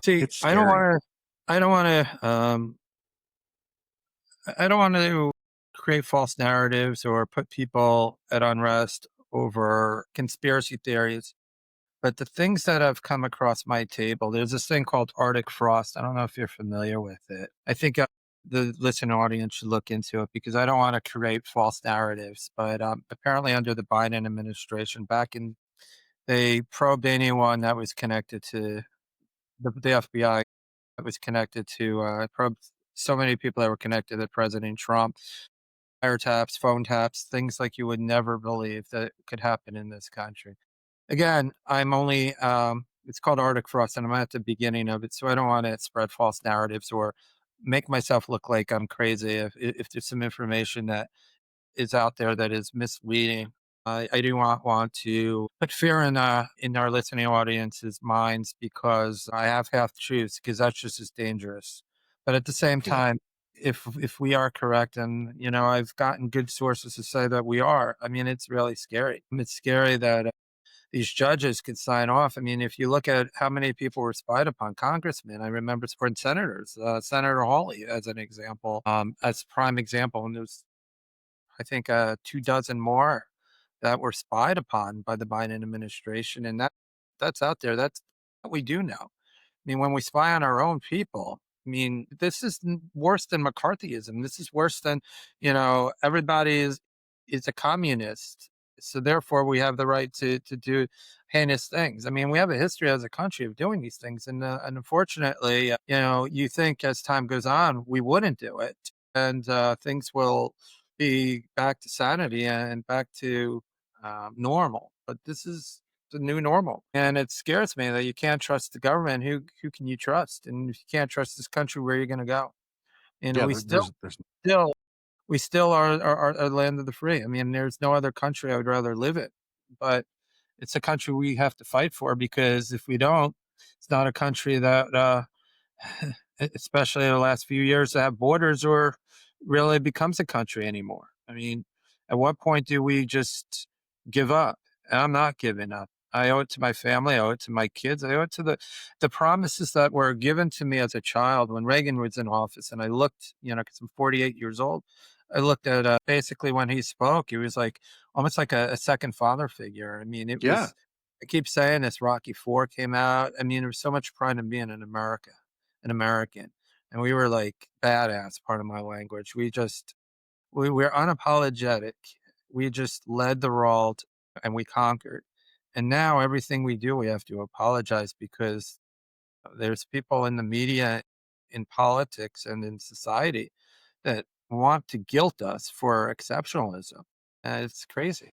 See, It's scary. I don't want to, I don't want to create false narratives or put people at unrest over conspiracy theories. But the things that have come across my table, there's this thing called Arctic frost. I don't know if you're familiar with it. I think the listening audience should look into it because I don't want to create false narratives. But apparently, under the Biden administration, back in they probed anyone that was connected to the FBI, that was connected to probed so many people that were connected to President Trump. Wiretaps, phone taps, things like you would never believe that could happen in this country. Again, I'm only, it's called Arctic Frost, and I'm at the beginning of it, so I don't want to spread false narratives or make myself look like I'm crazy if there's some information that is out there that is misleading. I do not want to put fear in our listening audience's minds because I have half truths because that's just as dangerous. But at the same Yeah. time, if we are correct, and I've gotten good sources to say that we are. I mean, it's really scary. It's scary that these judges could sign off. I mean, if you look at how many people were spied upon, congressmen, I remember supporting senators, Senator Hawley as an example, as a prime example, and there's I think 2 dozen more that were spied upon by the Biden administration, and that's out there. That's what we do now. I mean, when we spy on our own people, I mean, this is worse than McCarthyism. This is worse than, everybody is a communist. So therefore, we have the right to do heinous things. I mean, we have a history as a country of doing these things, and unfortunately, you think as time goes on, we wouldn't do it, and things will be back to sanity and back to normal. But this is the new normal. And it scares me that you can't trust the government. Who can you trust? And if you can't trust this country, where are you going to go? And Yeah, we there's still we still are a land of the free. I mean, there's no other country I would rather live in. But it's a country we have to fight for because if we don't, it's not a country that especially in the last few years that have borders or really becomes a country anymore. I mean, at what point do we just give up? And I'm not giving up. I owe it to my family. I owe it to my kids. I owe it to the promises that were given to me as a child when Reagan was in office. And I looked, because I'm 48 years old. I looked at basically when he spoke, he was like almost like a second father figure. I mean, it yeah. was. I keep saying this. Rocky Four came out. I mean, there was so much pride in being an American, and we were like badass. Part of my language. We're unapologetic. We just led the world and we conquered. And now everything we do, we have to apologize because there's people in the media, in politics, and in society that want to guilt us for exceptionalism. And it's crazy.